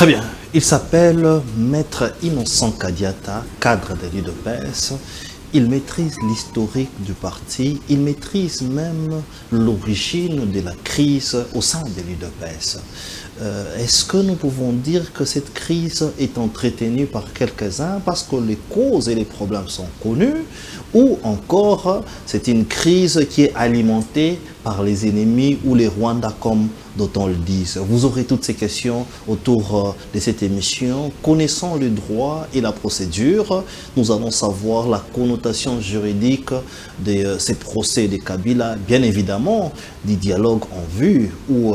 Très bien. Il s'appelle Maître Innocent Kadiata, cadre de l'UDPS. Il maîtrise l'historique du parti, il maîtrise même l'origine de la crise au sein de l'UDPS. Est-ce que nous pouvons dire que cette crise est entretenue par quelques-uns parce que les causes et les problèmes sont connus, ou encore c'est une crise qui est alimentée par les ennemis ou les Rwandais comme d'autres le disent? Vous aurez toutes ces questions autour de cette émission. Connaissant le droit et la procédure, nous allons savoir la connotation juridique de ces procès de Kabila, bien évidemment du dialogue en vue où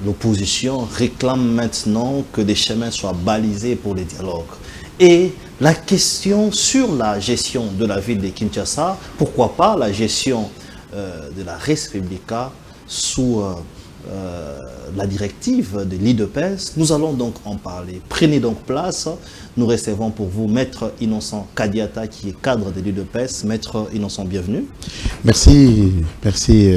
l'opposition réclame maintenant que des chemins soient balisés pour les dialogues. Et la question sur la gestion de la ville de Kinshasa, pourquoi pas la gestion de la Res Publica sous la directive de l'UDPS, nous allons donc en parler. Prenez donc place. Nous recevons pour vous Maître Innocent Kadiata, qui est cadre de l'UDPS. Maître Innocent, bienvenue. Merci, merci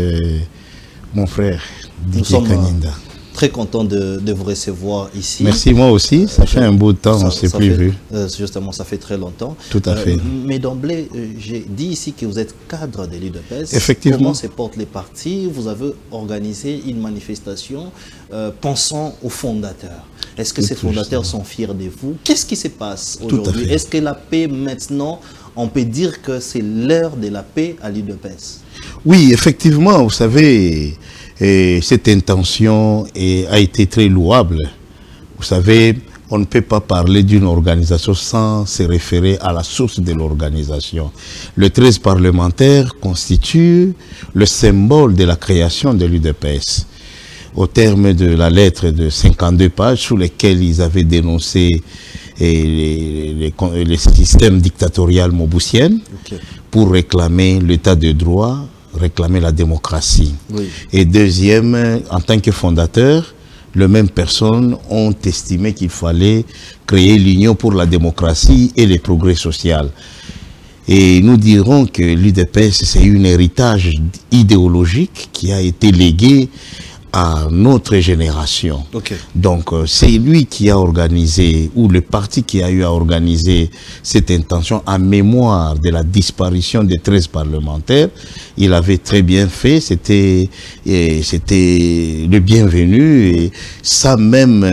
mon frère Didier Kanyinda. Très content de vous recevoir ici. Merci, moi aussi. Ça fait un bout de temps, on ne s'est plus vu. Justement, ça fait très longtemps. Tout à fait. Mais d'emblée, j'ai dit ici que vous êtes cadre de l'UDPS. Effectivement. Comment se portent les partis? Vous avez organisé une manifestation pensant aux fondateurs. Est-ce que ces fondateurs sont fiers de vous? Qu'est-ce qui se passe aujourd'hui? Est-ce que la paix maintenant, on peut dire que c'est l'heure de la paix à l'UDPS? Oui, effectivement, vous savez... Et cette intention a été très louable. Vous savez, on ne peut pas parler d'une organisation sans se référer à la source de l'organisation. Le 13 parlementaire constitue le symbole de la création de l'UDPS. Au terme de la lettre de 52 pages sous lesquelles ils avaient dénoncé les systèmes dictatoriaux moboussiens pour réclamer l'état de droit, réclamer la démocratie. Oui. Et deuxième, en tant que fondateur, les mêmes personnes ont estimé qu'il fallait créer l'Union pour la démocratie et le progrès social. Et nous dirons que l'UDPS, c'est un héritage idéologique qui a été légué à notre génération. Donc c'est lui qui a organisé, ou le parti qui a eu à organiser cette intention en mémoire de la disparition des 13 parlementaires. Il avait très bien fait, c'était le bienvenu, et ça même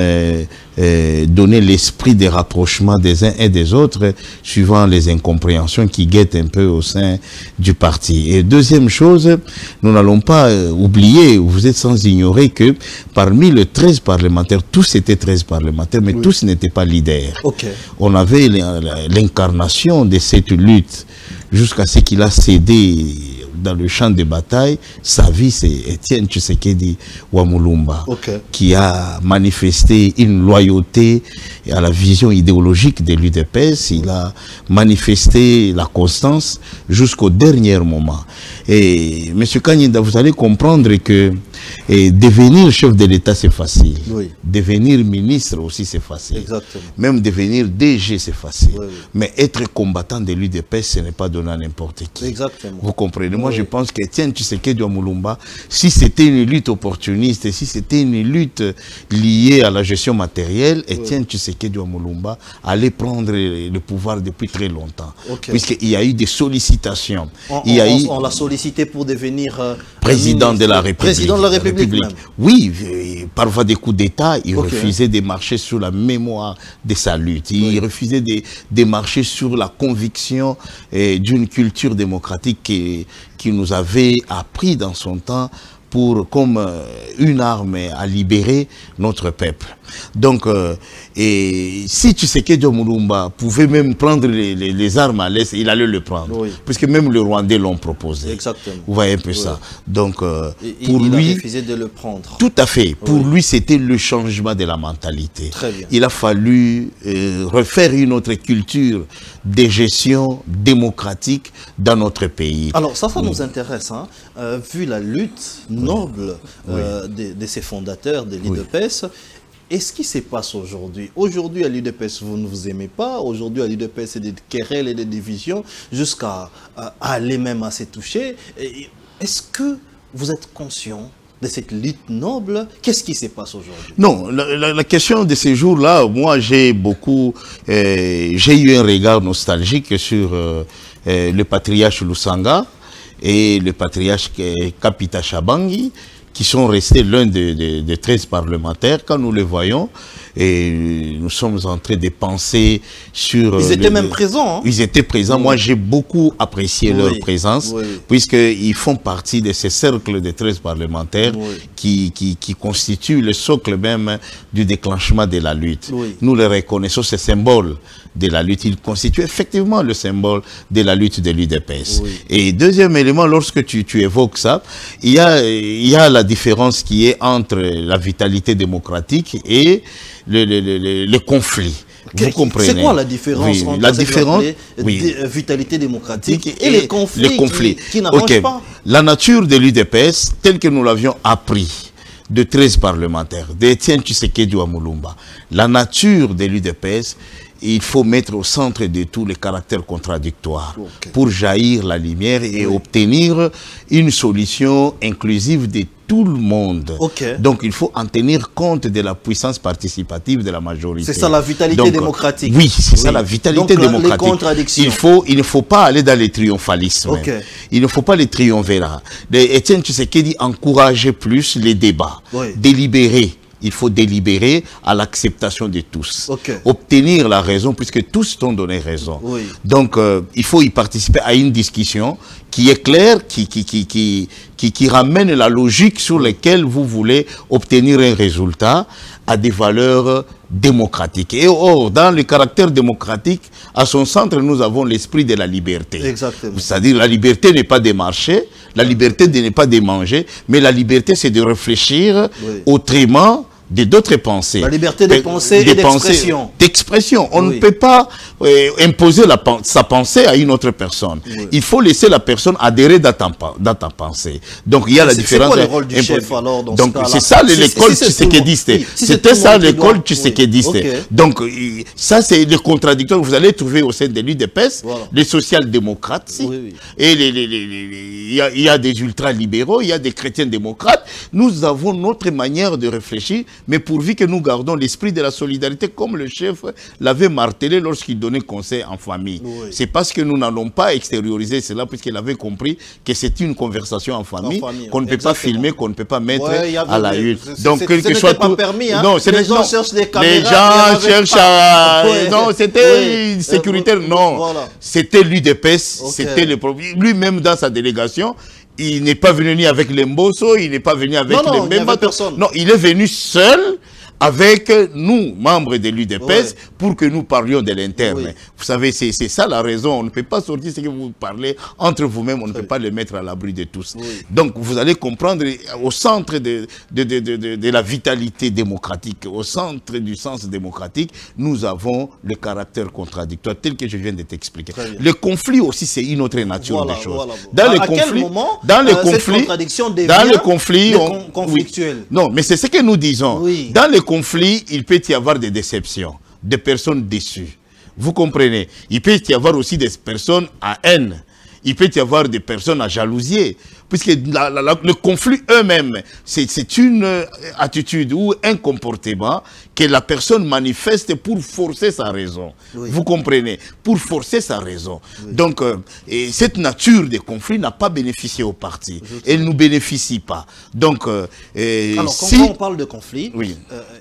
donner l'esprit des rapprochements des uns et des autres suivant les incompréhensions qui guettent un peu au sein du parti. Et deuxième chose, nous n'allons pas oublier, vous êtes sans ignorer que parmi les 13 parlementaires, tous étaient 13 parlementaires, mais tous n'étaient pas leaders. On avait l'incarnation de cette lutte jusqu'à ce qu'il a cédé dans le champ de bataille. Sa vie, c'est Étienne Tshisekedi Wamulumba, qui a manifesté une loyauté à la vision idéologique de l'UDPS. Il a manifesté la constance jusqu'au dernier moment. Et M. Kanyinda, vous allez comprendre que devenir chef de l'État, c'est facile. Devenir ministre aussi, c'est facile. Exactement. Même devenir DG, c'est facile. Mais être combattant de l'UDPS, ce n'est pas donné à n'importe qui. Exactement. Vous comprenez? Moi, je pense qu'Étienne Tshisekedi Wamulumba, si c'était une lutte opportuniste, si c'était une lutte liée à la gestion matérielle, Étienne Tshisekedi Wamulumba allait prendre le pouvoir depuis très longtemps. Puisqu'il y a eu des sollicitations. On l'a sollicité pour devenir président de la République. Président de la République. Oui, par voie des coups d'État, il refusait de marcher sur la mémoire de sa lutte. Il refusait de marcher sur la conviction d'une culture démocratique qui nous avait appris dans son temps comme une arme à libérer notre peuple. Donc, et si Tshisekedi Wamulumba pouvait même prendre les armes à l'Est, il allait le prendre. Puisque même les Rwandais l'ont proposé. Exactement. Vous voyez un peu ça. Donc, pour lui... Il a refusé de le prendre. Tout à fait. Pour lui, c'était le changement de la mentalité. Très bien. Il a fallu refaire une autre culture de gestion démocratique dans notre pays. Alors, ça nous intéresse, hein, vu la lutte noble de ces fondateurs de l'UDPS. Et ce qui se passe aujourd'hui, à l'UDPS, vous ne vous aimez pas. Aujourd'hui, à l'UDPS, c'est des querelles et des divisions jusqu'à aller même à se toucher. Est-ce que vous êtes conscient de cette lutte noble. Qu'est-ce qui se passe aujourd'hui? Non, la question de ces jours-là, moi j'ai beaucoup, j'ai eu un regard nostalgique sur le patriarche Lusanga et le patriarche Kapita Shabangi, qui sont restés l'un des 13 parlementaires. Quand nous les voyons, et nous sommes en train de penser sur... Ils étaient même présents. Hein? Ils étaient présents. Oui. Moi, j'ai beaucoup apprécié leur présence, puisqu'ils font partie de ces cercles de 13 parlementaires qui constituent le socle même du déclenchement de la lutte. Nous les reconnaissons, ces symboles de la lutte. Ils constituent effectivement le symbole de la lutte de l'UDPS. Et deuxième élément, lorsque tu évoques ça, il y a la différence qui est entre la vitalité démocratique et le conflit. Vous comprenez? C'est quoi la différence entre la différence, vitalité démocratique et les conflits qui n'arrangent pas? La nature de l'UDPS, telle que nous l'avions appris de 13 parlementaires, d'Étienne Tshisekedi Wamulumba, la nature de l'UDPS, il faut mettre au centre de tous les caractères contradictoires pour jaillir la lumière et obtenir une solution inclusive de tout le monde. Donc il faut en tenir compte de la puissance participative de la majorité. C'est ça la vitalité démocratique. Oui, c'est ça la vitalité démocratique. Les contradictions. Il ne faut pas aller dans le triomphalisme. Il ne faut pas le triumvirat. Étienne Tshisekedi encourageait plus les débats, délibérer. Il faut délibérer à l'acceptation de tous. Obtenir la raison, puisque tous t'ont donné raison. Donc, il faut y participer à une discussion qui est claire, qui ramène la logique sur laquelle vous voulez obtenir un résultat à des valeurs démocratiques. Et or, dans le caractère démocratique, à son centre, nous avons l'esprit de la liberté. C'est-à-dire, la liberté n'est pas de marcher, la liberté n'est pas de manger, mais la liberté, c'est de réfléchir autrement, d'autres pensées. La liberté de penser et d'expression. D'expression. On ne peut pas imposer sa pensée à une autre personne. Il faut laisser la personne adhérer dans ta pensée. Donc il y a la différence. C'est quoi le rôle du chef alors dans Donc c'est ça l'école tshisekédiste. C'était ça l'école tshisekédiste. Donc ça c'est les contradicteurs que vous allez trouver au sein de l'UDPS, les social-démocrates, et il y a des ultra-libéraux, il y a des chrétiens démocrates. Nous avons notre manière de réfléchir, mais pourvu que nous gardons l'esprit de la solidarité, comme le chef l'avait martelé lorsqu'il donnait conseil en famille. C'est parce que nous n'allons pas extérioriser cela, puisqu'il avait compris que c'est une conversation en famille, qu'on ne peut pas filmer, qu'on ne peut pas mettre à la une. Donc, quel que soit tout... permis, hein? Non, les gens cherchent des caméras. Les gens cherchent à... Non, c'était sécuritaire. Non, c'était l'UDPS, c'était le problème. Lui-même, dans sa délégation, il n'est pas venu ni avec les Mbosso, il n'est pas venu avec les mêmes bateaux. Non, il est venu seul avec nous, membres de l'UDPS, pour que nous parlions de l'interne. Vous savez, c'est ça la raison. On ne peut pas sortir ce que vous parlez entre vous-même, on ne peut pas le mettre à l'abri de tous. Donc, vous allez comprendre, au centre de la vitalité démocratique, au centre du sens démocratique, nous avons le caractère contradictoire, tel que je viens de t'expliquer. Le conflit aussi, c'est une autre nature des choses. Dans le conflit, cette contradiction devient conflictuelle. Non, mais c'est ce que nous disons. Dans le conflit, il peut y avoir des déceptions, des personnes déçues. Vous comprenez? Il peut y avoir aussi des personnes à haine. Il peut y avoir des personnes à jalousier. Puisque le conflit eux-mêmes, c'est une attitude ou un comportement que la personne manifeste pour forcer sa raison. Vous comprenez? Pour forcer sa raison. Donc, cette nature de conflit n'a pas bénéficié au parti. Elle ne nous bénéficie pas. Donc, alors, quand on parle de conflit,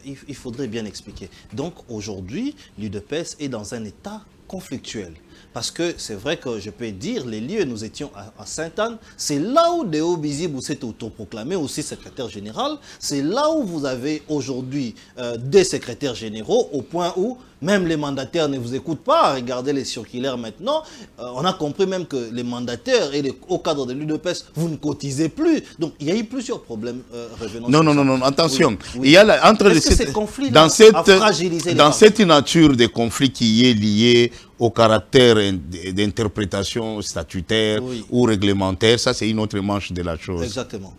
il faudrait bien expliquer. Donc, aujourd'hui, l'UDPS est dans un état conflictuel. Parce que c'est vrai que je peux dire, les lieux, nous étions à Sainte-Anne, c'est là où Deo Bizibou s'est autoproclamé aussi secrétaire général, c'est là où vous avez aujourd'hui des secrétaires généraux, au point où même les mandataires ne vous écoutent pas. Regardez les circulaires maintenant, on a compris même que les mandataires et au cadre de l'UDPS, vous ne cotisez plus. Donc il y a eu plusieurs problèmes revenant. Non, attention. Il y a entre ces conflits dans cette nature de conflit qui est liée au caractère d'interprétation statutaire ou réglementaire, ça c'est une autre manche de la chose. Exactement.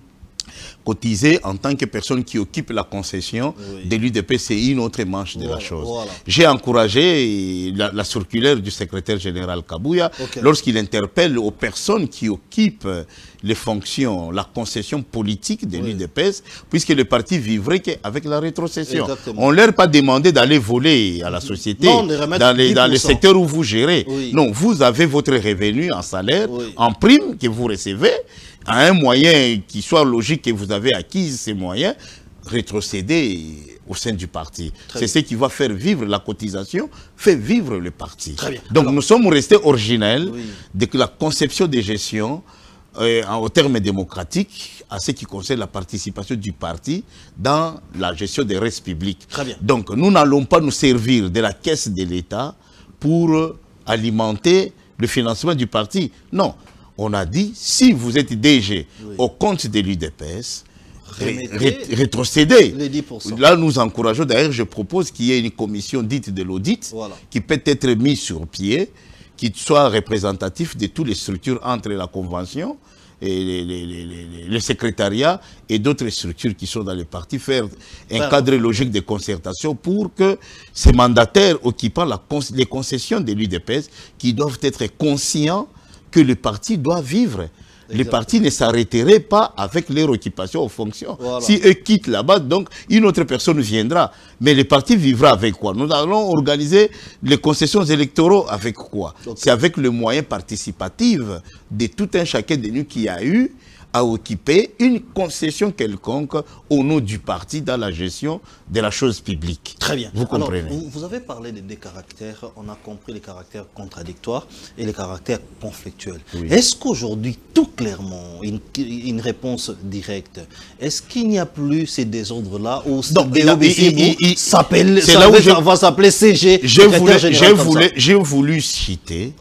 cotiser en tant que personne qui occupe la concession de l'UDP, c'est une autre manche de la chose. J'ai encouragé la circulaire du secrétaire général Kabouya lorsqu'il interpelle aux personnes qui occupent les fonctions, la concession politique de l'UDPS, puisque le parti vivrait qu'avec la rétrocession. On ne leur a pas demandé d'aller voler à la société dans les secteurs où vous gérez. Non, vous avez votre revenu en salaire, en prime que vous recevez, à un moyen qui soit logique que vous avez acquis ces moyens, rétrocéder au sein du parti. C'est ce qui va faire vivre la cotisation, fait vivre le parti. Donc nous sommes restés originels de la conception de gestion au terme démocratique à ce qui concerne la participation du parti dans la gestion des restes publics. Donc nous n'allons pas nous servir de la caisse de l'État pour alimenter le financement du parti. Non, on a dit, si vous êtes DG au compte de l'UDPS, rétrocéder. Les 10%. Là, nous encourageons, d'ailleurs, je propose qu'il y ait une commission dite de l'audit qui peut être mise sur pied, qui soit représentatif de toutes les structures entre la Convention et le secrétariat et d'autres structures qui sont dans les partis, faire un cadre logique de concertation pour que ces mandataires occupant les concessions de l'UDPS, qui doivent être conscients que le parti doit vivre. Les partis ne s'arrêteraient pas avec leur occupation aux fonctions. Si eux quittent là-bas, donc une autre personne viendra. Mais le parti vivra avec quoi? Nous allons organiser les concessions électoraux avec quoi? C'est avec le moyen participatif de tout un chacun de nous qui a eu à occuper une concession quelconque au nom du parti dans la gestion de la chose publique. Très bien. Vous comprenez? Alors, vous avez parlé des caractères, on a compris les caractères contradictoires et les caractères conflictuels. Est-ce qu'aujourd'hui, tout clairement, une réponse directe, est-ce qu'il n'y a plus ces désordres-là ou ça va s'appeler CG? J'ai voulu citer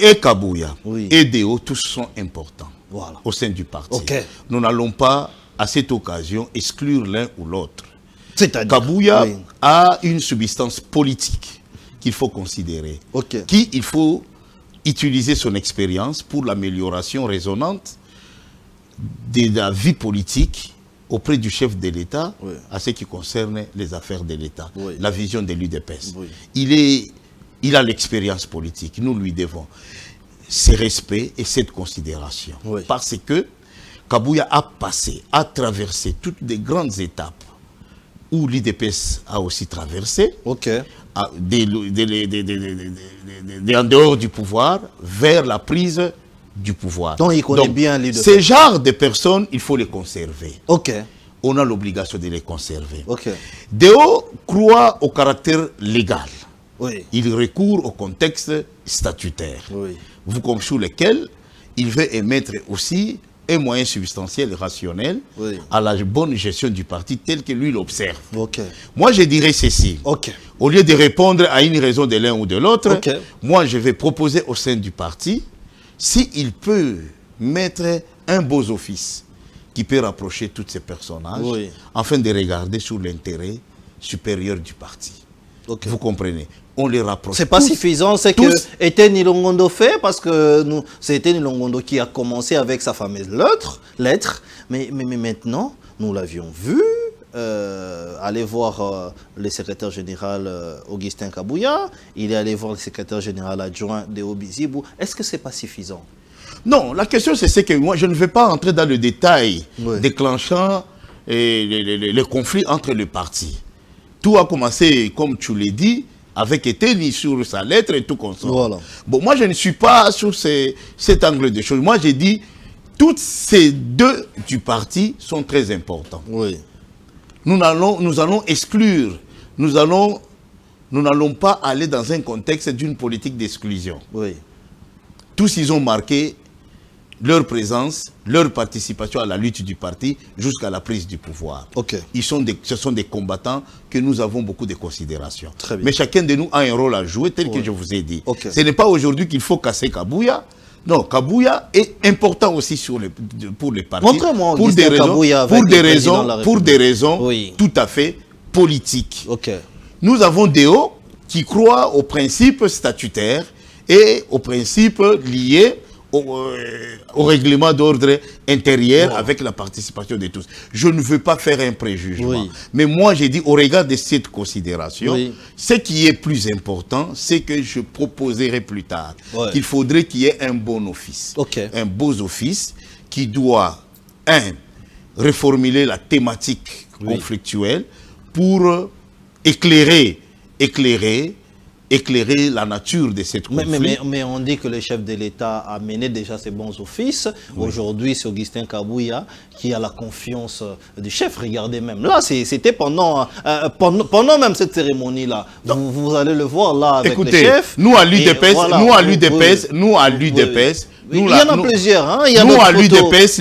et Kabouya et Déo, tous sont importants. Au sein du parti. Nous n'allons pas, à cette occasion, exclure l'un ou l'autre. Kabouya a une substance politique qu'il faut considérer. Il faut utiliser son expérience pour l'amélioration résonnante de la vie politique auprès du chef de l'État à ce qui concerne les affaires de l'État, la vision de l'UDPS. Il a l'expérience politique, nous lui devons ce respect et cette considération. Parce que Kabouya a traversé toutes les grandes étapes où l'UDPS a aussi traversé, en dehors du pouvoir, vers la prise du pouvoir. Donc il connaît bien l'UDPS. Ces genres de personnes, il faut les conserver. On a l'obligation de les conserver. Déo croit au caractère légal. Il recourt au contexte statutaire. Vous comprenez, sous lequel il veut émettre aussi un moyen substantiel et rationnel à la bonne gestion du parti tel que lui l'observe. Moi, je dirais ceci. Au lieu de répondre à une raison de l'un ou de l'autre, moi, je vais proposer au sein du parti, s'il peut mettre un beau office qui peut rapprocher tous ces personnages, afin de regarder sur l'intérêt supérieur du parti. Vous comprenez? On les rapproche. C'est pas suffisant, c'est que Etienne Ilongondo fait, parce que c'est Etienne Ilongondo qui a commencé avec sa fameuse lettre, mais maintenant, nous l'avions vu, aller voir le secrétaire général Augustin Kabouya, il est allé voir le secrétaire général adjoint de Obizibou. Est-ce que c'est pas suffisant? Non, la question c'est que moi je ne vais pas entrer dans le détail déclenchant les conflits entre les partis. Tout a commencé, comme tu l'as dit, avec Etienne sur sa lettre et tout comme ça. Bon, moi, je ne suis pas sur cet angle de choses. Moi, j'ai dit, toutes ces deux du parti sont très importants. Nous allons exclure, nous n'allons pas aller dans un contexte d'une politique d'exclusion. Tous, ils ont marqué leur présence, leur participation à la lutte du parti jusqu'à la prise du pouvoir. Ce sont des combattants que nous avons beaucoup de considération. Mais chacun de nous a un rôle à jouer tel que je vous ai dit. Ce n'est pas aujourd'hui qu'il faut casser Kabouya. Non, Kabouya est important aussi pour les partis. Montrez-moi pour des raisons tout à fait politiques. Nous avons Déo qui croit aux principes statutaires et aux principes liés au règlement d'ordre intérieur avec la participation de tous. Je ne veux pas faire un préjugement. Mais moi, j'ai dit, au regard de cette considération, ce qui est plus important, c'est que je proposerai plus tard qu'il faudrait qu'il y ait un bon office. Un beau office qui doit, reformuler la thématique conflictuelle pour éclairer la nature de cette conflit. Mais on dit que le chef de l'État a mené déjà ses bons offices. Aujourd'hui, c'est Augustin Kabouya qui a la confiance du chef. Regardez même. Là, c'était pendant même cette cérémonie-là. Vous allez le voir là avec le chef. Nous à l'UDPS, il y en a plusieurs. Hein? Nous à l'UDPS,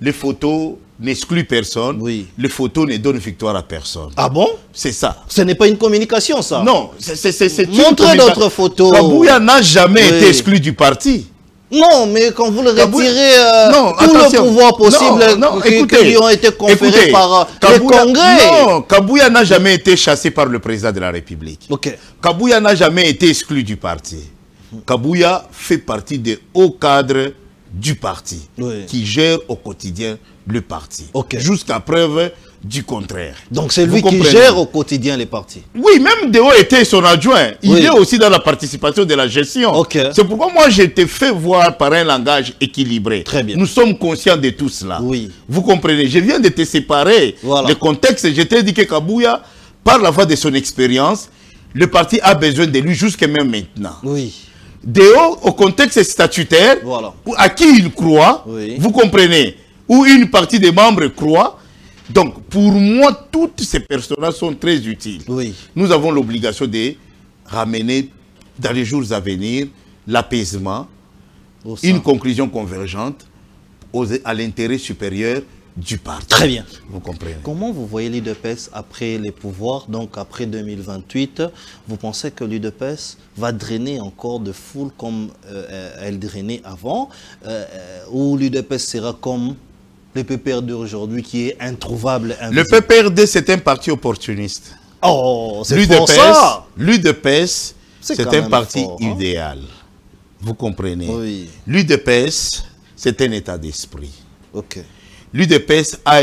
les photos n'exclut personne, les photos ne donnent victoire à personne. Ah bon? C'est ça. Ce n'est pas une communication, ça? Non, c'est montrez d'autres photos. Kabouya n'a jamais été exclu du parti. Non, mais quand vous le retirez, tout le pouvoir possible qui lui ont été conférés par le Congrès. Non, Kabouya n'a jamais été chassé par le président de la République. Kabouya n'a jamais été exclu du parti. Kabouya fait partie des hauts cadres du parti, qui gère au quotidien le parti, jusqu'à preuve du contraire. Donc c'est lui qui gère au quotidien les partis. Oui, même Deo était son adjoint. Il est aussi dans la participation de la gestion. C'est pourquoi moi j'ai été fait voir par un langage équilibré. Très bien. Nous sommes conscients de tout cela. Vous comprenez? Je viens de te séparer le contexte. Je t'ai dit que Kabouya, par la voie de son expérience, le parti a besoin de lui jusqu'à même maintenant. Deo, au contexte statutaire, à qui il croit, vous comprenez, où une partie des membres croit. Donc, pour moi, toutes ces personnes-là sont très utiles. Nous avons l'obligation de ramener, dans les jours à venir, l'apaisement, une conclusion convergente à l'intérêt supérieur du parti. Très bien. Vous comprenez. Comment vous voyez l'UDPS après les pouvoirs, donc après 2028? Vous pensez que l'UDPS va drainer encore de foule comme elle drainait avant, ou l'UDPS sera comme le PPRD aujourd'hui qui est introuvable, invisible? Le PPRD, c'est un parti opportuniste. Oh, c'est fort ça. L'UDPS, c'est un parti idéal. Vous comprenez. L'UDPS, c'est un état d'esprit. L'UDPS a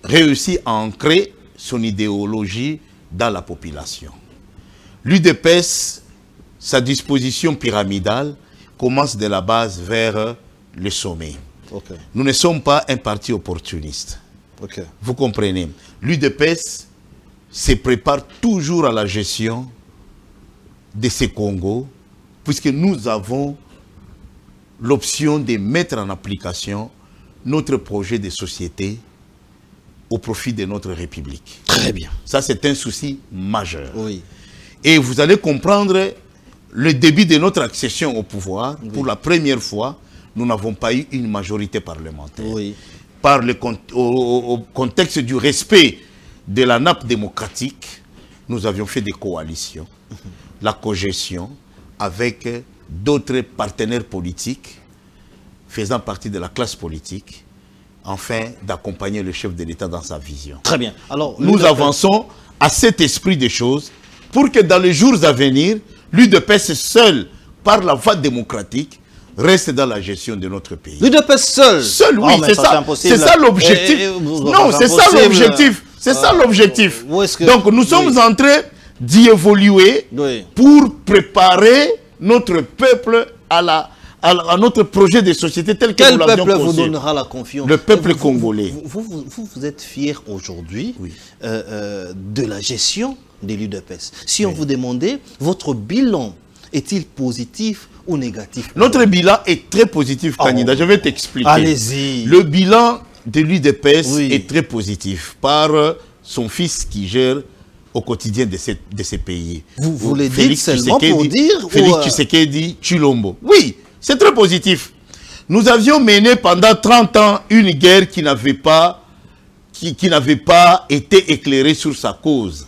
réussi à ancrer son idéologie dans la population. L'UDPS, sa disposition pyramidale, commence de la base vers le sommet. Nous ne sommes pas un parti opportuniste. Vous comprenez. L'UDPS se prépare toujours à la gestion de ces Congos, puisque nous avons l'option de mettre en application notre projet de société au profit de notre République. Très bien. Ça, c'est un souci majeur. Et vous allez comprendre le début de notre accession au pouvoir. Pour la première fois, nous n'avons pas eu une majorité parlementaire. Par au contexte du respect de la nappe démocratique, nous avions fait des coalitions, la cogestion avec d'autres partenaires politiques faisant partie de la classe politique, afin d'accompagner le chef de l'État dans sa vision. Très bien. Alors, nous avançons à cet esprit des choses pour que dans les jours à venir, l'UDPS seul, par la voie démocratique, reste dans la gestion de notre pays. L'UDPS seul? Seul, oui, c'est ça l'objectif. Non, c'est ça l'objectif. C'est ça l'objectif. Donc nous sommes en train d'y évoluer pour préparer notre peuple à notre projet de société tel que nous l'avions conçu. Quel peuple vous donnera la confiance? Le peuple congolais. Vous êtes fiers aujourd'hui de la gestion de l'UDPS. Si on vous demandait, votre bilan est-il positif ou négatif? Notre bilan est très positif, candidat. Je vais t'expliquer. Allez-y. Le bilan de l'UDPS est très positif par son fils qui gère au quotidien de ces pays. Vous le dites seulement pour dire? Félix Tshisekedi Tshilombo. Oui, c'est très positif. Nous avions mené pendant 30 ans une guerre qui n'avait pas été éclairée sur sa cause.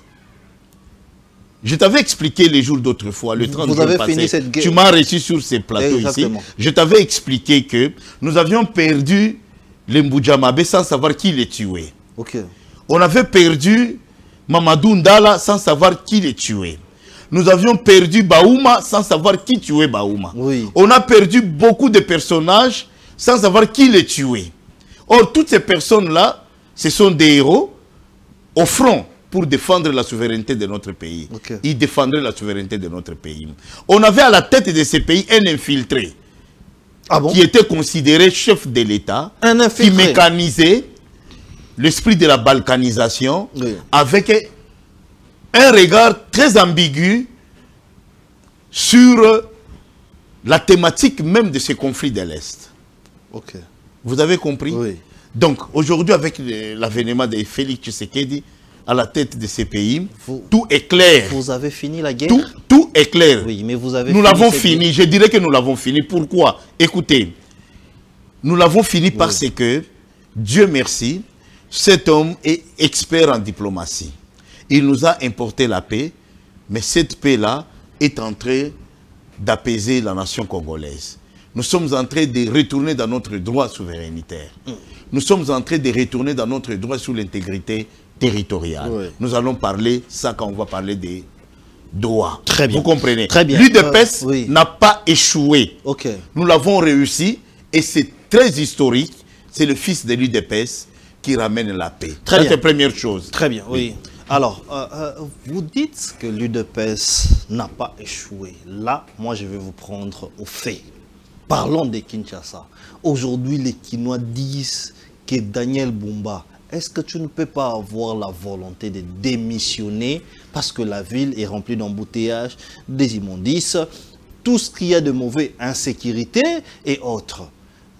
Je t'avais expliqué les jours d'autrefois, le 30 jours passé. Tu m'as reçu sur ces plateaux ici. Je t'avais expliqué que nous avions perdu les Mbujamabe sans savoir qui les tuait. On avait perdu Mamadou Ndala sans savoir qui les tuait. nous avions perdu Baouma sans savoir qui tuait Baouma. Oui. On a perdu beaucoup de personnages sans savoir qui les tuait. Or, toutes ces personnes-là, ce sont des héros au front pour défendre la souveraineté de notre pays. Okay. Ils défendraient la souveraineté de notre pays. On avait à la tête de ces pays un infiltré qui était considéré chef de l'État, qui mécanisait l'esprit de la balkanisation avec un regard très ambigu sur la thématique même de ces conflits de l'Est. Okay. Vous avez compris? Oui. Donc, aujourd'hui, avec l'avènement de Félix Tshisekedi à la tête de ces pays, tout est clair. Vous avez fini la guerre? Tout est clair. Oui, mais vous avez nous l'avons fini. Je dirais que nous l'avons fini. Pourquoi? Écoutez, nous l'avons fini parce que, Dieu merci, cet homme est expert en diplomatie. Il nous a importé la paix, mais cette paix-là est en train d'apaiser la nation congolaise. Nous sommes en train de retourner dans notre droit souverainitaire. Nous sommes en train de retourner dans notre droit sur l'intégrité territoriale. Oui. Nous allons parler ça quand on va parler des droits. Très bien. Vous comprenez? Très bien. L'UDPS n'a pas échoué. Okay. Nous l'avons réussi et c'est très historique. C'est le fils de l'UDPS qui ramène la paix. Très bien. C'est la première chose. Très bien, oui. Alors, vous dites que l'UDPS n'a pas échoué. Là, moi, je vais vous prendre au fait. Parlons de Kinshasa. Aujourd'hui, les Kinois disent que Daniel Bumba, est-ce que tu ne peux pas avoir la volonté de démissionner parce que la ville est remplie d'embouteillages, des immondices, tout ce qu'il y a de mauvais, insécurité et autres.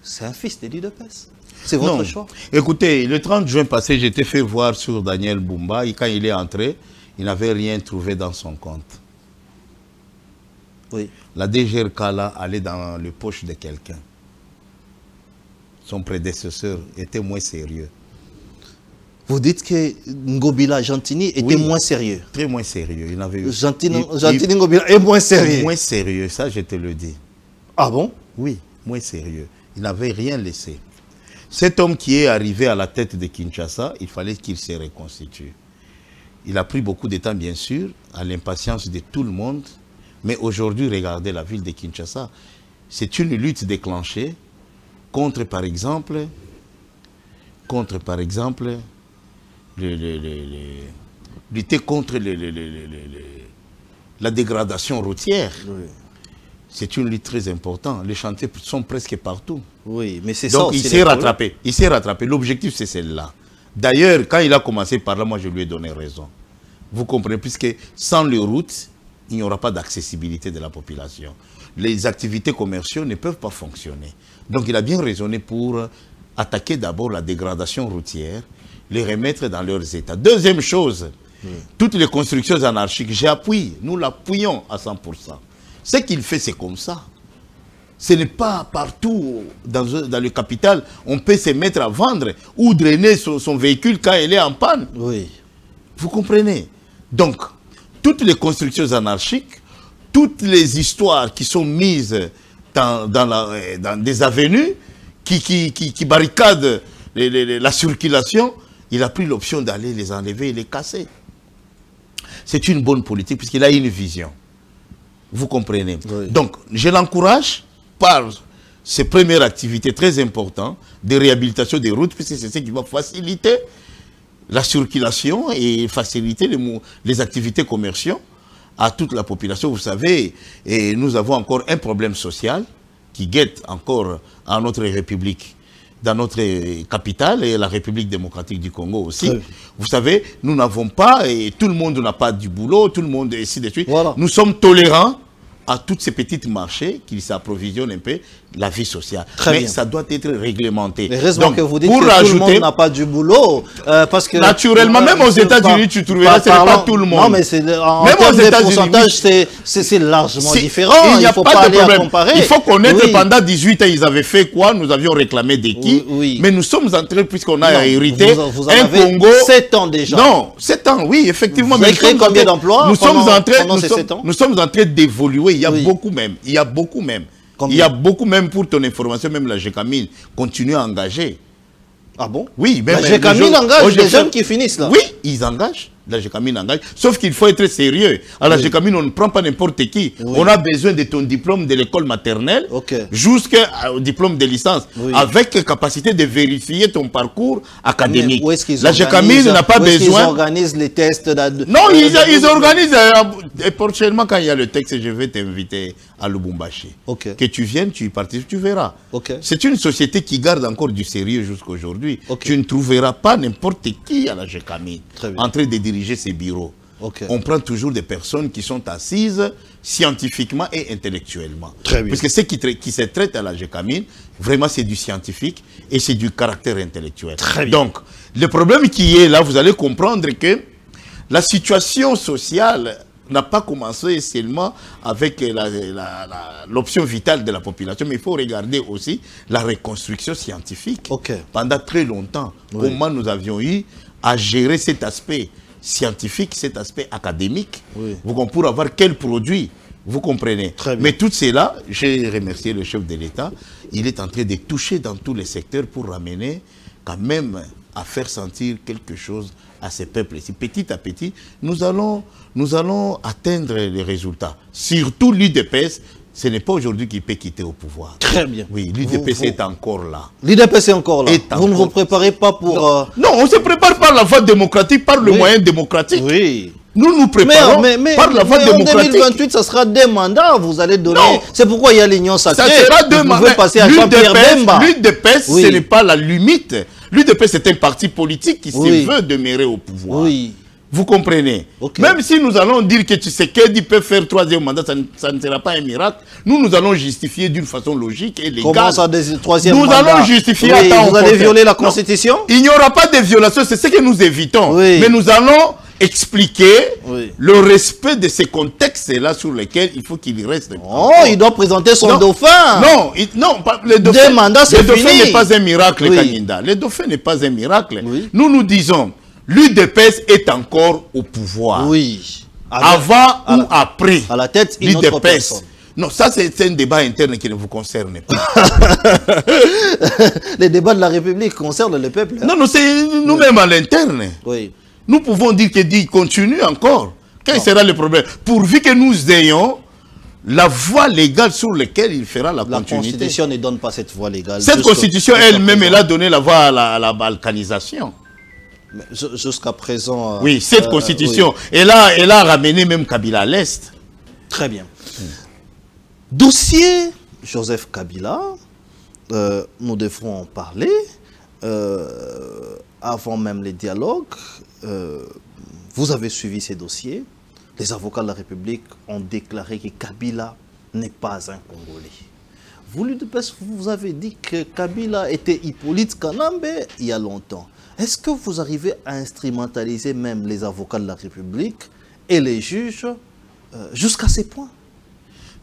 C'est un fils de l'UDPS. C'est votre choix. Écoutez, le 30 juin passé, j'étais fait voir sur Daniel Bumba et quand il est entré, il n'avait rien trouvé dans son compte. Oui. La DGRK là allait dans le poche de quelqu'un. Son prédécesseur était moins sérieux. Vous dites que Ngobila Gentini était moins sérieux. Très moins sérieux. Il n'avait Gentini Ngobila est moins sérieux. Moins sérieux, ça je te le dis. Ah bon? Oui, moins sérieux. Il n'avait rien laissé. Cet homme qui est arrivé à la tête de Kinshasa, il fallait qu'il se reconstitue. Il a pris beaucoup de temps, bien sûr, à l'impatience de tout le monde. Mais aujourd'hui, regardez la ville de Kinshasa. C'est une lutte déclenchée contre, par exemple, lutter contre la dégradation routière. Oui. C'est une lutte très importante. Les chantiers sont presque partout. Oui, mais c'est ça. Donc il s'est rattrapé. Il s'est rattrapé. L'objectif, c'est celle-là. D'ailleurs, quand il a commencé par là, moi, je lui ai donné raison. Vous comprenez, puisque sans les routes, il n'y aura pas d'accessibilité de la population. Les activités commerciales ne peuvent pas fonctionner. Donc il a bien raisonné pour attaquer d'abord la dégradation routière, les remettre dans leurs états. Deuxième chose, toutes les constructions anarchiques, j'appuie, nous l'appuyons à 100%. Ce qu'il fait, c'est comme ça. Ce n'est pas partout dans le capital, on peut se mettre à vendre ou drainer son véhicule quand il est en panne. Oui. Vous comprenez? Donc, toutes les constructions anarchiques, toutes les histoires qui sont mises dans des avenues, qui barricadent la circulation, il a pris l'option d'aller les enlever et les casser. C'est une bonne politique puisqu'il a une vision. Vous comprenez? Oui. Donc, je l'encourage par ses premières activités très importantes de réhabilitation des routes, puisque c'est ce qui va faciliter la circulation et faciliter les activités commerciales à toute la population. Vous savez, et nous avons encore un problème social qui guette encore à notre République, dans notre capitale et la République démocratique du Congo aussi. Oui. Vous savez, nous n'avons pas, et tout le monde n'a pas du boulot, tout le monde est ainsi de suite. Voilà. Nous sommes tolérants à toutes ces petites marchés qui s'approvisionnent un peu la vie sociale. Mais bien. Ça doit être réglementé. Heureusement que vous dites que tout le monde n'a pas du boulot. Parce que, naturellement, même aux États-Unis, tu trouveras, ce n'est pas tout le monde. Non, mais en termes de pourcentage, c'est largement différent. Il ne faut pas aller à comparer. Il faut connaître que pendant 18 ans, ils avaient fait quoi? Nous avions réclamé des qui? Mais nous sommes en train, puisqu'on a hérité, un Congo... 7 ans déjà. Non, 7 ans, oui, effectivement. Vous avez créé combien d'emplois pendant ces 7 ans? Nous sommes en train d'évoluer. Il y a beaucoup même. Il y a beaucoup même. Combien? Il y a beaucoup même, pour ton information, même la GECAMIN continue à engager. Ah bon? Oui, même la GECAMIN engage des jeunes qui finissent là. Oui, ils engagent. La GECAMIN engage, sauf qu'il faut être sérieux. À la GECAMIN, on ne prend pas n'importe qui. Oui. On a besoin de ton diplôme de l'école maternelle jusqu'au diplôme de licence, avec capacité de vérifier ton parcours académique. La GECAMIN n'a pas besoin. Ils organisent les tests. Non, ils organisent. Et prochainement, quand il y a le texte, je vais t'inviter à Lubumbashi. Que tu viennes, tu y participes, tu verras. C'est une société qui garde encore du sérieux jusqu'à aujourd'hui. Tu ne trouveras pas n'importe qui à la GECAMIN en train de diriger ses bureaux. On prend toujours des personnes qui sont assises scientifiquement et intellectuellement. Puisque ce qui se traite à la GECAMIN, vraiment c'est du scientifique et c'est du caractère intellectuel. Donc, le problème qui est là, vous allez comprendre que la situation sociale n'a pas commencé seulement avec l'option vitale de la population, mais il faut regarder aussi la reconstruction scientifique. Pendant très longtemps, comment nous avions eu à gérer cet aspect scientifique, cet aspect académique, pour avoir quel produit, vous comprenez. Mais tout cela, j'ai remercié le chef de l'État, il est en train de toucher dans tous les secteurs pour ramener quand même à faire sentir quelque chose à ces peuples. Et petit à petit, nous allons atteindre les résultats. Surtout l'UDPS, ce n'est pas aujourd'hui qu'il peut quitter au pouvoir. Oui, l'UDPS est encore là. L'UDPS est encore là. Vous ne vous préparez pas pour... Non, on se prépare par la voie démocratique, par le moyen démocratique. Nous nous préparons par la voie démocratique. En 2028, ça sera des mandats, vous allez donner. C'est pourquoi il y a l'union sacrée. Ça sera deux mandats. L'UDPS, ce n'est pas la limite. L'UDPS, c'est un parti politique qui se veut demeurer au pouvoir. Vous comprenez? Même si nous allons dire que Tshisekedi peut faire 3e mandat, ça ne sera pas un miracle. Nous allons justifier d'une façon logique et légale. Comment ça, 3e mandat? Nous allons justifier à temps. Vous allez violer la Constitution? Il n'y aura pas de violation, c'est ce que nous évitons. Mais nous allons expliquer le respect de ces contextes-là sur lesquels il faut qu'il reste. Oh, il doit présenter son dauphin. Non, le dauphin, n'est pas un miracle, Kaninda. Le dauphin n'est pas un miracle. Nous disons, l'UDPS est encore au pouvoir. Avant ou après. À la tête, une autre personne. Non, ça c'est un débat interne qui ne vous concerne pas. Les débats de la République concernent le peuple. Non, c'est nous-mêmes à l'interne. Nous pouvons dire qu'il continue encore. Quel sera le problème? Pourvu que nous ayons la voie légale sur laquelle il fera la continuité. La Constitution ne donne pas cette voie légale. Cette Constitution elle-même, elle a donné la voie à la balkanisation. Jusqu'à présent... oui, cette Constitution. Elle a ramené même Kabila à l'Est. Très bien. Dossier Joseph Kabila, nous devrons en parler. Avant même les dialogues, vous avez suivi ces dossiers. Les avocats de la République ont déclaré que Kabila n'est pas un Congolais. Vous, l'UDPS, vous avez dit que Kabila était Hippolyte Kanambe il y a longtemps. Est-ce que vous arrivez à instrumentaliser même les avocats de la République et les juges jusqu'à ces points?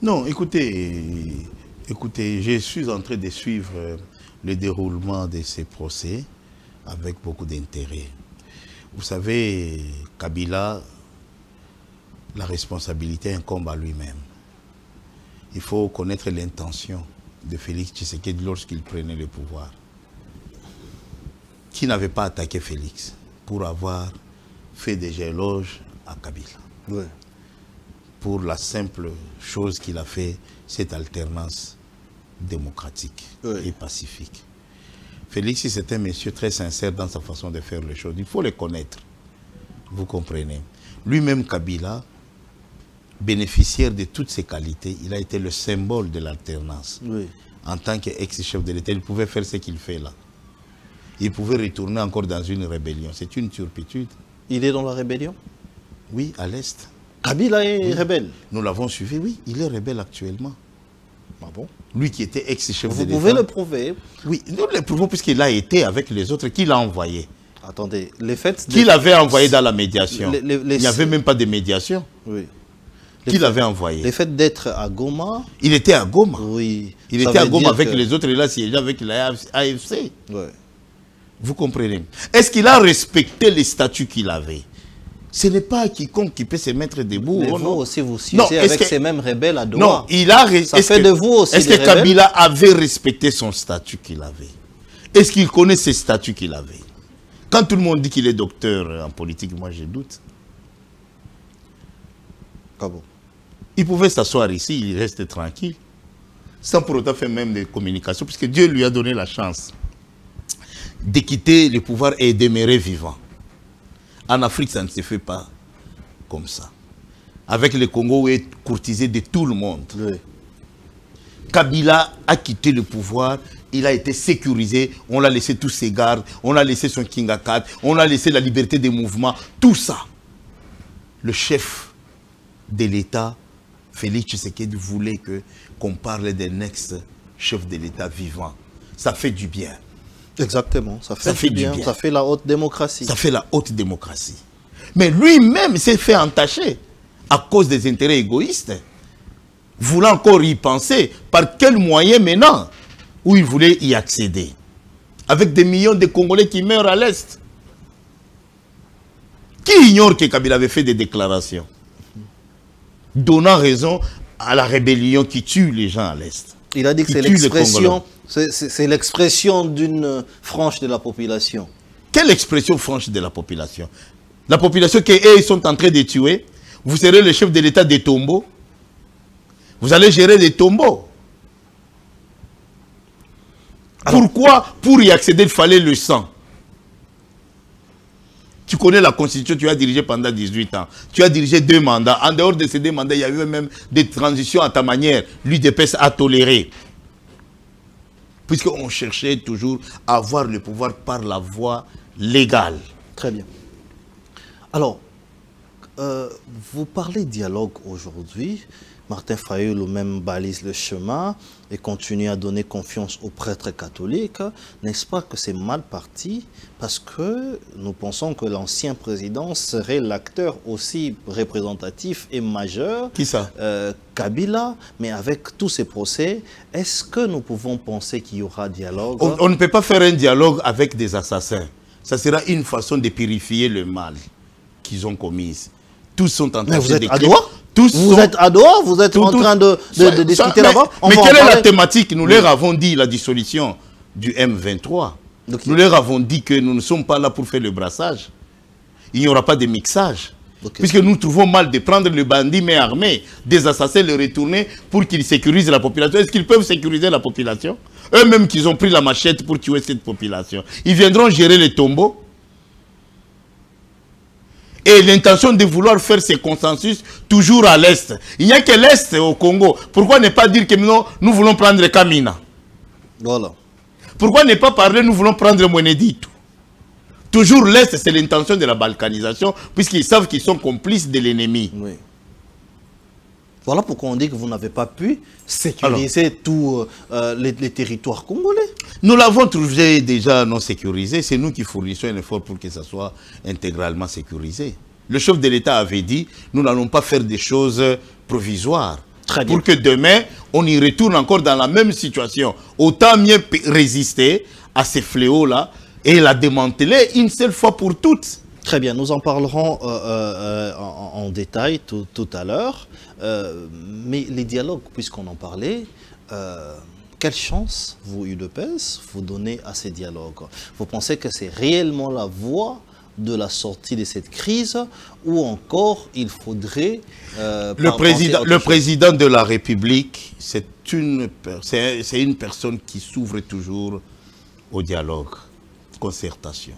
Non, écoutez, je suis en train de suivre le déroulement de ces procès avec beaucoup d'intérêt. Vous savez, Kabila, la responsabilité incombe à lui-même. Il faut connaître l'intention de Félix Tshisekedi lorsqu'il prenait le pouvoir. Qui n'avait pas attaqué Félix pour avoir fait des éloges à Kabila. Pour la simple chose qu'il a fait, cette alternance démocratique et pacifique. Félix, c'est un monsieur très sincère dans sa façon de faire les choses. Il faut le connaître. Vous comprenez. Lui-même, Kabila, bénéficiaire de toutes ses qualités, il a été le symbole de l'alternance. En tant qu'ex-chef de l'État, il pouvait faire ce qu'il fait là. Il pouvait retourner encore dans une rébellion. C'est une turpitude. Il est dans la rébellion? Oui, à l'Est. Kabila est rebelle? Nous l'avons suivi, oui. Il est rebelle actuellement. Ah bon? Lui qui était ex-chef de l'État. Vous pouvez le prouver? Oui, nous le prouvons puisqu'il a été avec les autres. Qui l'a envoyé? Attendez, les faits... Qui l'avait envoyé dans la médiation? Il n'y avait même pas de médiation. Oui. Qui l'avait envoyé? Le fait d'être à Goma... Il était à Goma. Oui. Il était à Goma avec les autres. Il a siégé avec l'AFC. Oui. Vous comprenez? Est-ce qu'il a respecté les statuts qu'il avait? Ce n'est pas quiconque qui peut se mettre debout. Mais vous aussi, vous siégez avec ces mêmes rebelles à Doha. Non, il a... Ça fait de vous aussi Est-ce que Kabila avait respecté son statut qu'il avait? Est-ce qu'il connaît ses statuts qu'il avait? Quand tout le monde dit qu'il est docteur en politique, moi je doute. Ah bon? Il pouvait s'asseoir ici, il reste tranquille, sans pour autant faire même des communications, puisque Dieu lui a donné la chance de quitter le pouvoir et de demeurer vivant. En Afrique, ça ne se fait pas comme ça. Avec le Congo, où il est courtisé de tout le monde. Oui. Kabila a quitté le pouvoir, il a été sécurisé, on l'a laissé tous ses gardes, on a laissé son King Akad, on a laissé la liberté des mouvements, tout ça. Le chef de l'État, Félix Tshisekedi, voulait qu'on parle d'un ex-chef de l'État vivant. Ça fait du bien. Exactement, ça fait du bien. Ça fait la haute démocratie. Ça fait la haute démocratie. Mais lui-même s'est fait entacher à cause des intérêts égoïstes. Voulant encore y penser, par quel moyen maintenant, où il voulait y accéder. Avec des millions de Congolais qui meurent à l'Est. Qui ignore que Kabila avait fait des déclarations donnant raison à la rébellion qui tue les gens à l'Est. Il a dit que c'est l'expression d'une frange de la population. Quelle expression franche de la population? La population qu'ils sont en train de tuer, vous serez le chef de l'État des tombeaux. Vous allez gérer des tombeaux. Alors, pourquoi? Pour y accéder, il fallait le sang. Tu connais la Constitution, tu as dirigé pendant 18 ans. Tu as dirigé 2 mandats. En dehors de ces 2 mandats, il y a eu même des transitions à ta manière. L'UDPS a toléré. Puisqu'on cherchait toujours à avoir le pouvoir par la voie légale. Très bien. Alors, vous parlez dialogue aujourd'hui. Martin Fayulu même balise le chemin et continue à donner confiance aux prêtres catholiques. N'est-ce pas que c'est mal parti? Parce que nous pensons que l'ancien président serait l'acteur aussi représentatif et majeur. Qui ça? Kabila. Mais avec tous ces procès, est-ce que nous pouvons penser qu'il y aura dialogue? On ne peut pas faire un dialogue avec des assassins. Ça sera une façon de purifier le mal qu'ils ont commis. Tous sont en train de décrire. Vous êtes à Doha, vous êtes en train de discuter là-bas. Mais quelle est la thématique? Nous leur avons dit la dissolution du M23. Okay. Nous leur avons dit que nous ne sommes pas là pour faire le brassage. Il n'y aura pas de mixage. Okay. Puisque nous trouvons mal de prendre le bandit mais armé, des assassins, le retourner pour qu'ils sécurisent la population. Est-ce qu'ils peuvent sécuriser la population? Eux-mêmes qu'ils ont pris la machette pour tuer cette population. Ils viendront gérer les tombeaux. Et l'intention de vouloir faire ces consensus toujours à l'Est. Il n'y a que l'Est au Congo. Pourquoi ne pas dire que nous voulons prendre Kamina? Voilà. Pourquoi ne pas parler, nous voulons prendre Mweneditu? Toujours l'Est, c'est l'intention de la balkanisation, puisqu'ils savent qu'ils sont complices de l'ennemi. Oui. Voilà pourquoi on dit que vous n'avez pas pu sécuriser tous les territoires congolais. Nous l'avons trouvé déjà non sécurisé. C'est nous qui fournissons un effort pour que ça soit intégralement sécurisé. Le chef de l'État avait dit, nous n'allons pas faire des choses provisoires. Très bien. Pour que demain, on y retourne encore dans la même situation. Autant mieux résister à ces fléaux-là et la démanteler une seule fois pour toutes. Très bien, nous en parlerons en détail tout à l'heure. Mais les dialogues, puisqu'on en parlait, quelle chance, vous, UDPS, vous donnez à ces dialogues? Vous pensez que c'est réellement la voie de la sortie de cette crise ou encore il faudrait... le président de la République, c'est une personne qui s'ouvre toujours au dialogue, concertation.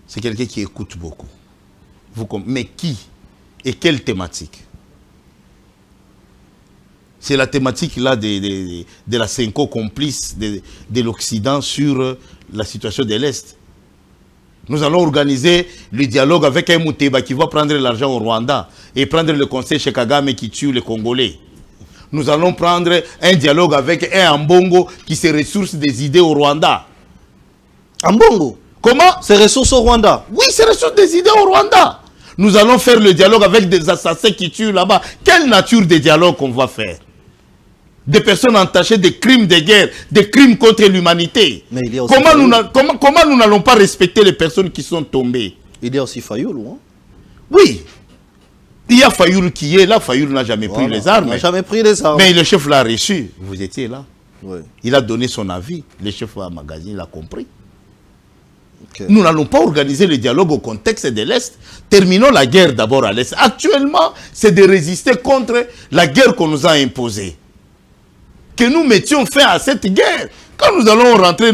C'est quelqu'un qui écoute beaucoup. Mais qui? Et quelle thématique? C'est la thématique là de la Senko complice de l'Occident sur la situation de l'Est. Nous allons organiser le dialogue avec un Mouteba qui va prendre l'argent au Rwanda et prendre le conseil chez Kagame qui tue les Congolais. Nous allons prendre un dialogue avec un Ambongo qui se ressource des idées au Rwanda. Ambongo? Comment? Ces ressources au Rwanda? Oui, ces ressources des idées au Rwanda. Nous allons faire le dialogue avec des assassins qui tuent là-bas. Quelle nature de dialogue qu'on va faire? Des personnes entachées de crimes de guerre, des crimes contre l'humanité. Comment nous n'allons pas respecter les personnes qui sont tombées? Il y a aussi Fayulu, hein? Oui. Il y a Fayulu qui est là. Fayulu n'a jamais pris les armes. Il n'a jamais pris les armes. Mais le chef l'a reçu. Vous étiez là. Oui. Il a donné son avis. Le chef à magazine l'a compris. Okay. Nous n'allons pas organiser le dialogue au contexte de l'Est. Terminons la guerre d'abord à l'Est. Actuellement, c'est de résister contre la guerre qu'on nous a imposée. Que nous mettions fin à cette guerre. Quand nous allons rentrer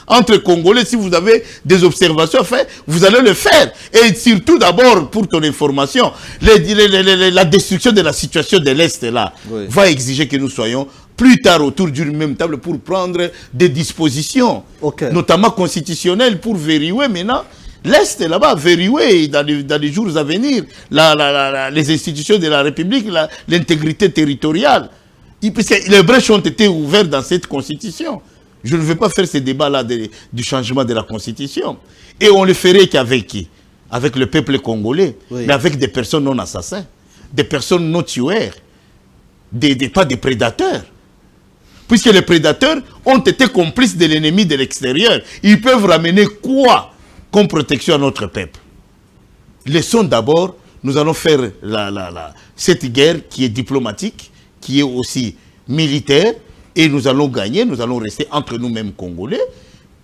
entre Congolais, si vous avez des observations à faire, vous allez le faire. Et surtout d'abord, pour ton information, la destruction de la situation de l'Est là va exiger que nous soyons plus tard autour d'une même table pour prendre des dispositions, notamment constitutionnelles, pour verrouiller maintenant l'Est là-bas, verrouiller dans les jours à venir les institutions de la République, l'intégrité territoriale. Puisque les brèches ont été ouvertes dans cette constitution. Je ne veux pas faire ce débat-là du changement de la constitution. Et on le ferait qu'avec qui? Avec le peuple congolais, mais avec des personnes non assassins, des personnes non tueurs, pas des prédateurs. Puisque les prédateurs ont été complices de l'ennemi de l'extérieur. Ils peuvent ramener quoi comme protection à notre peuple? Laissons d'abord, nous allons faire cette guerre qui est diplomatique, qui est aussi militaire, et nous allons gagner, nous allons rester entre nous-mêmes Congolais,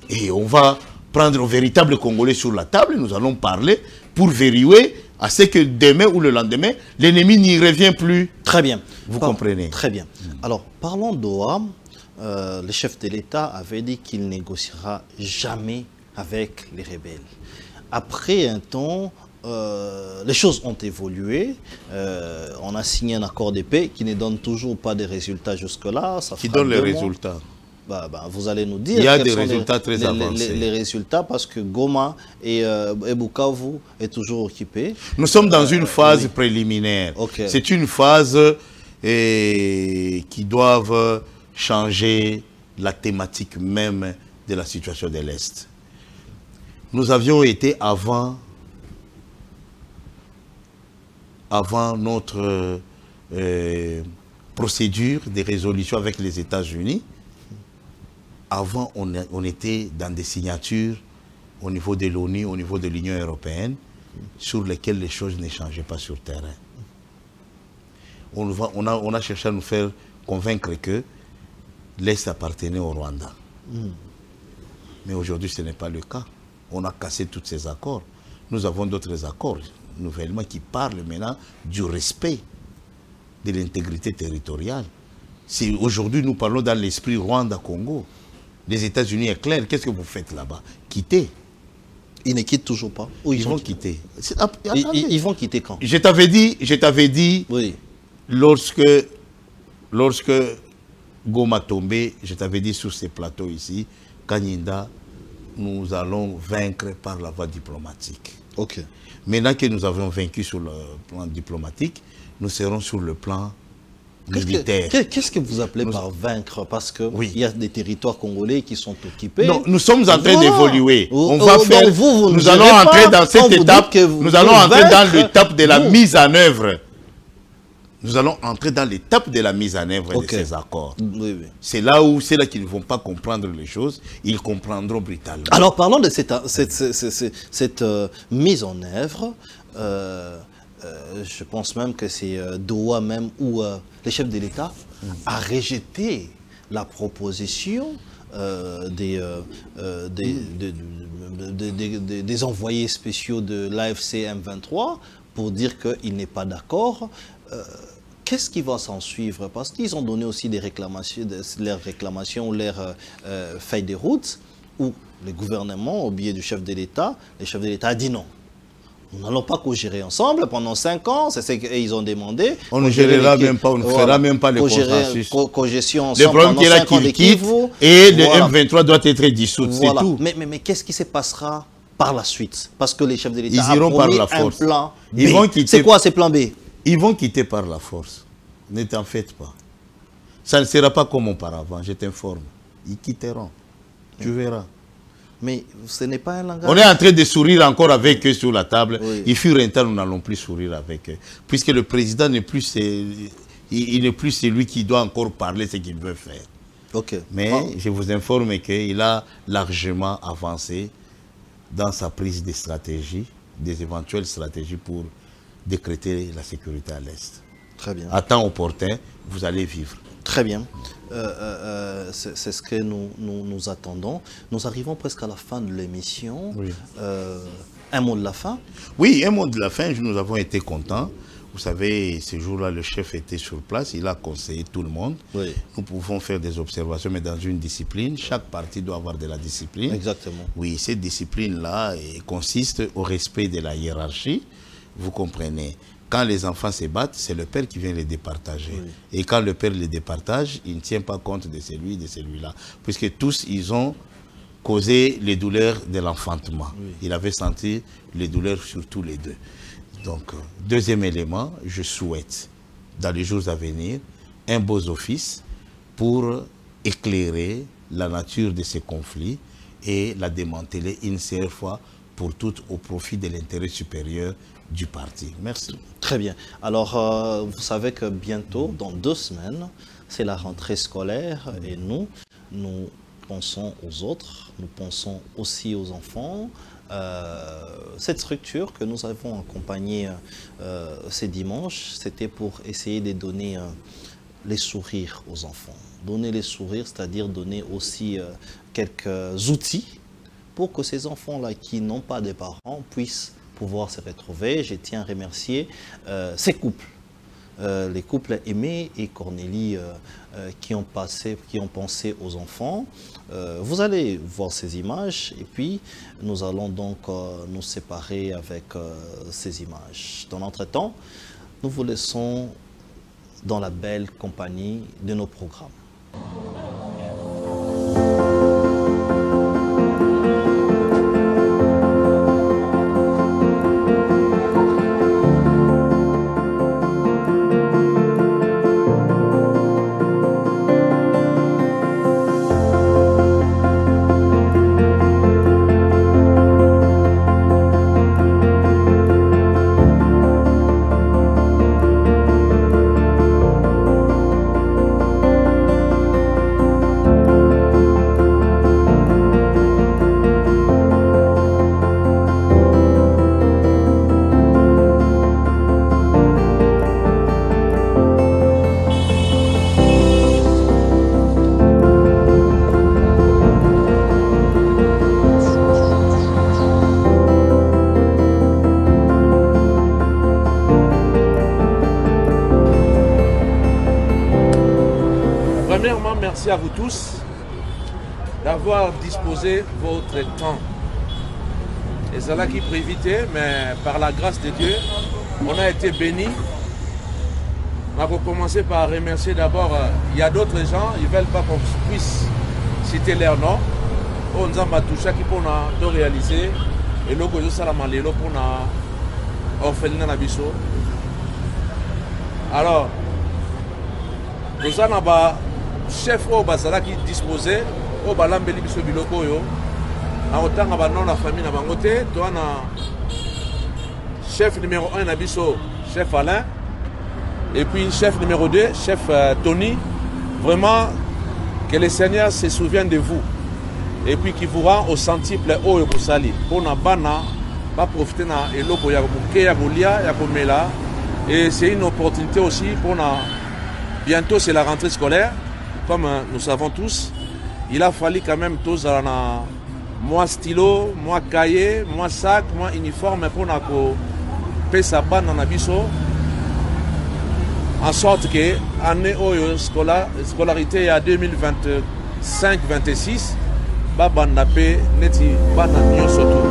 et on va prendre un véritable Congolais sur la table, et nous allons parler pour verrouiller à ce que demain ou le lendemain, l'ennemi n'y revient plus. Très bien. Vous comprenez? Très bien. Alors, parlons d'Oa. Le chef de l'État avait dit qu'il négociera jamais avec les rebelles. Après un temps, les choses ont évolué. On a signé un accord de paix qui ne donne toujours pas de résultats jusque-là. Qui donne les résultats? Vous allez nous dire. Il y a des résultats très avancés. Les résultats, parce que Goma et Bukavu est toujours occupé. Nous sommes dans une phase préliminaire. C'est une phase qui doit changer la thématique même de la situation de l'Est. Nous avions été avant notre procédure de résolution avec les États-Unis. Avant, on était dans des signatures au niveau de l'ONU, au niveau de l'Union européenne, sur lesquelles les choses ne changeaient pas sur le terrain. On a cherché à nous faire convaincre que l'Est appartenait au Rwanda. Mais aujourd'hui, ce n'est pas le cas. On a cassé tous ces accords. Nous avons d'autres accords, nouvellement, qui parlent maintenant du respect de l'intégrité territoriale. Si aujourd'hui, nous parlons dans l'esprit Rwanda-Congo, les États-Unis est clair, qu'est-ce que vous faites là-bas? Quitter. Ils ne quittent toujours pas. Ils vont quitter. Ils vont quitter quand? Je t'avais dit, oui. lorsque Goma tombé, je t'avais dit sur ces plateaux ici, Kanyinda, nous allons vaincre par la voie diplomatique. Maintenant que nous avons vaincu sur le plan diplomatique, nous serons sur le plan militaire. Qu'est-ce que vous appelez par vaincre? Parce qu'il y a des territoires congolais qui sont occupés. Non, nous sommes en train d'évoluer. On va faire. Nous allons entrer dans cette étape. Nous allons entrer dans l'étape de la mise en œuvre. Nous allons entrer dans l'étape de la mise en œuvre de ces accords. C'est là qu'ils ne vont pas comprendre les choses. Ils comprendront brutalement. Alors, parlons de cette mise en œuvre. Je pense même que c'est Doha même où le chef de l'État a rejeté la proposition des envoyés spéciaux de l'AFC M23 pour dire qu'il n'est pas d'accord. Qu'est-ce qui va s'en suivre? Parce qu'ils ont donné aussi des réclamations, leurs feuilles de route, où le gouvernement, au biais du chef de l'État, le chef de l'État a dit non. Nous n'allons pas co-gérer ensemble pendant 5 ans, c'est ce qu'ils ont demandé. On ne gérera même pas, on ne fera même pas le consensus. Co-gestion ensemble. Le problème qui est là qu'il quitte et le M23 doit être dissout, c'est tout. Mais qu'est-ce qui se passera par la suite? Parce que les chefs de l'État ont promis un plan B. C'est quoi ces plans B? Ils vont quitter par la force. Ne t'en faites pas. Ça ne sera pas comme auparavant, je t'informe. Ils quitteront. Tu verras. Mais ce n'est pas un langage. On est en train de sourire encore avec eux sur la table. Il fut un temps, nous n'allons plus sourire avec eux. Puisque le président n'est plus, il n'est plus celui qui doit encore parler ce qu'il veut faire. Mais je vous informe qu'il a largement avancé dans sa prise de stratégie, des éventuelles stratégies pour décréter la sécurité à l'Est. Très bien. À temps opportun, vous allez vivre. Très bien. C'est ce que nous attendons. Nous arrivons presque à la fin de l'émission. Oui. Un mot de la fin? Oui, un mot de la fin. Nous avons été contents. Vous savez, ce jour-là, le chef était sur place. Il a conseillé tout le monde. Oui. Nous pouvons faire des observations, mais dans une discipline. Chaque parti doit avoir de la discipline. Exactement. Oui, cette discipline-là consiste au respect de la hiérarchie. Vous comprenez. Quand les enfants se battent, c'est le père qui vient les départager. Oui. Et quand le père les départage, il ne tient pas compte de celui-là. Puisque tous, ils ont causé les douleurs de l'enfantement. Oui. Il avait senti les douleurs sur tous les deux. Donc, deuxième élément, je souhaite, dans les jours à venir, un beau office pour éclairer la nature de ces conflits et la démanteler une seule fois pour toutes au profit de l'intérêt supérieur du parti. Merci. Très bien. Alors, vous savez que bientôt, dans 2 semaines, c'est la rentrée scolaire et nous pensons aux autres, nous pensons aussi aux enfants. Cette structure que nous avons accompagnée ces dimanches, c'était pour essayer de donner les sourires aux enfants. Donner les sourires, c'est-à-dire donner aussi quelques outils pour que ces enfants-là qui n'ont pas de parents puissent pouvoir se retrouver. Je tiens à remercier ces couples. Les couples Aimé et Cornélie qui ont pensé aux enfants. Vous allez voir ces images et puis nous allons donc nous séparer avec ces images. Dans l'entretemps, nous vous laissons dans la belle compagnie de nos programmes. Merci à vous tous d'avoir disposé votre temps. Et c'est là qui peut éviter, mais par la grâce de Dieu, on a été bénis. On va commencer par remercier d'abord, il y a d'autres gens, ils ne veulent pas qu'on puisse citer leur nom. On nous a touché qui pour nous réaliser. Et le gojo salamalelo pour nous orphelinat nabiso. Alors, nous avons chef au bazala qui disposait au balambeli biso biloko yo na otanga ba non la famille na bangote to na chef numéro 1 na biso chef Alain et puis chef numéro 2 chef Tony. Vraiment que le Seigneur se souvienne de vous et puis qui vous rend au centuple au Yokosali pour na bana pas profiter na eloko ya buke ya bolia ya komela. Et c'est une opportunité aussi pour na bientôt c'est la rentrée scolaire. Comme nous savons tous, il a fallu quand même tous moi stylo, moi cahier, moi sac, moi uniforme pour nous payer sa bande dans Nabiso. En sorte que l'année scolarité à 2025-26, bande na paix neti bande na surtout.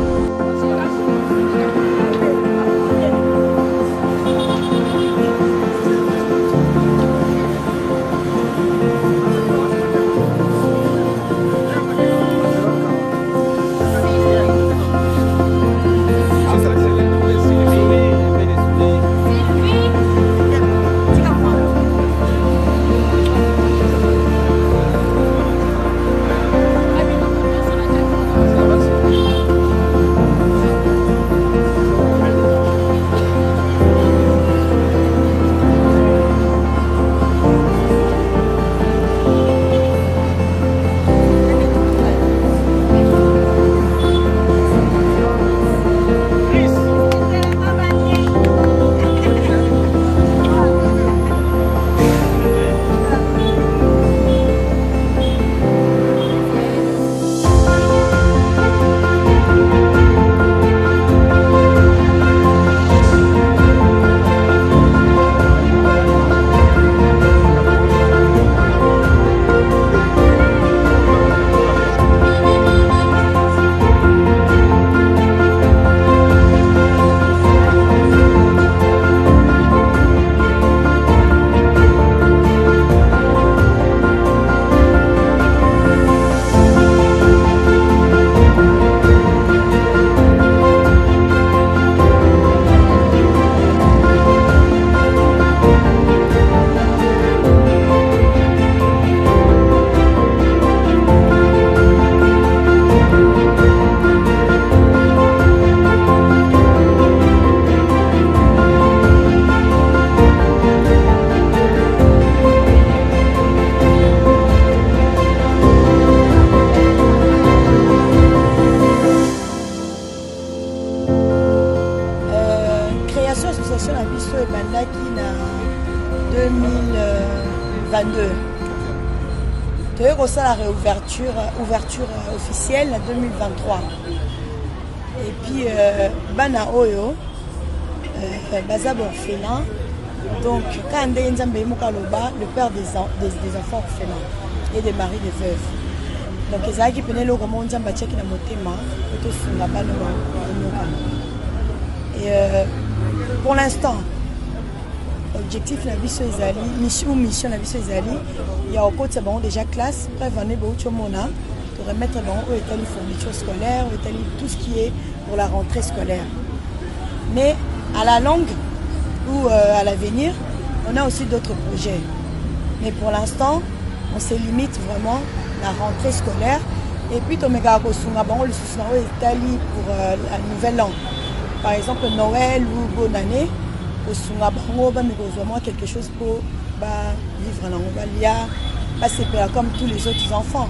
2022. Tu as aussi la réouverture officielle en 2023. Et puis, Bana Oyo, Bazab orphelin. Donc, quand on est le père des enfants orphelins et des maris des veuves. Donc, ils ont dit que les gens qui ont été et pour l'instant, objectif la mission la mission Ezali, il y a au côté déjà classe, près venir pour remettre les fournitures scolaires, tout ce qui est pour la rentrée scolaire. Mais à la longue ou à l'avenir, on a aussi d'autres projets. Mais pour l'instant, on se limite vraiment à la rentrée scolaire. Et puis, on a le Italie pour la nouvelle an. Par exemple, Noël ou bonne année, on a vraiment quelque chose pour vivre en Angolia, passer comme tous les autres enfants.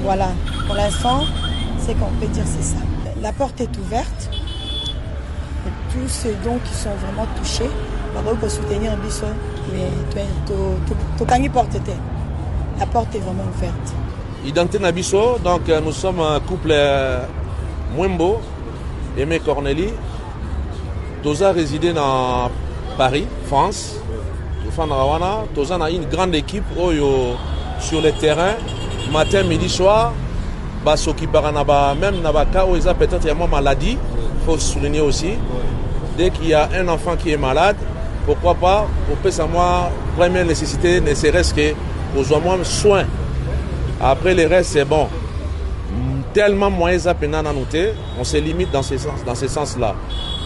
Voilà, pour l'instant, c'est qu'on peut dire c'est ça. La porte est ouverte. Tous ceux donc qui sont vraiment touchés, on peut soutenir un bisou, mais la porte est vraiment ouverte. Identité Nabiso, donc nous sommes un couple Mwembo, Aimé Cornélie. Toza résidé dans Paris, France. Toza a une grande équipe sur le terrain, matin, midi, soir. Même Nabaka, où ils ont peut-être une maladie, il faut souligner aussi. Dès qu'il y a un enfant qui est malade, pourquoi pas, pour que ça soit première nécessité, ne serait-ce que aux moins soins. Après le reste, c'est bon. Tellement moyens à peine à noter, on se limite dans ce sens-là.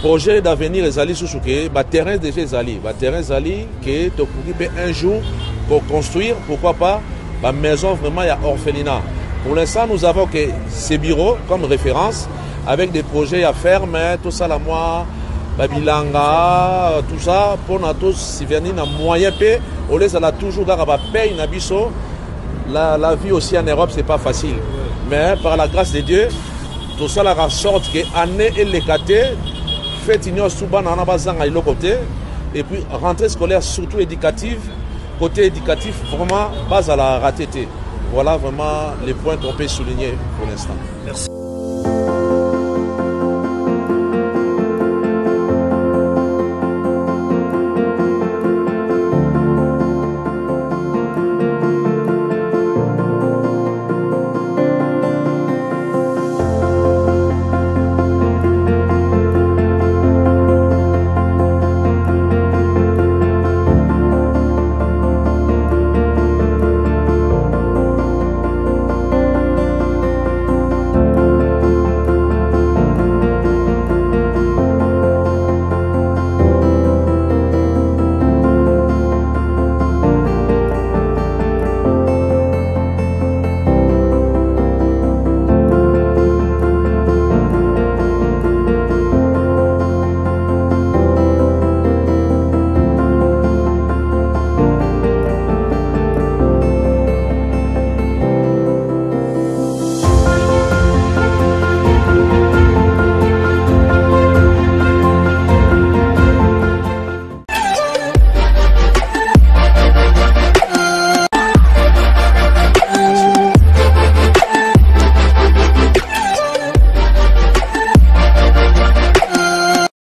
Projet d'avenir Ezali Souchouké, terrain déjà Ezali, terrain Ezali qui te occupe un jour pour construire, pourquoi pas, maison vraiment il y a orphelinat. Pour l'instant, nous avons que ces bureaux comme référence avec des projets à faire, mais tout ça la moi. Babilanga, tout ça, pour nous tous, si venir dans moyen paix, on les a toujours dans la paix, la vie aussi en Europe, c'est pas facile. Mais par la grâce de Dieu, tout ça la sorte que année et les catés, fait ignorer souvent dans la côté, et puis rentrée scolaire surtout éducative, côté éducatif, vraiment base à la ratété. Voilà vraiment les points qu'on peut souligner pour l'instant. Merci.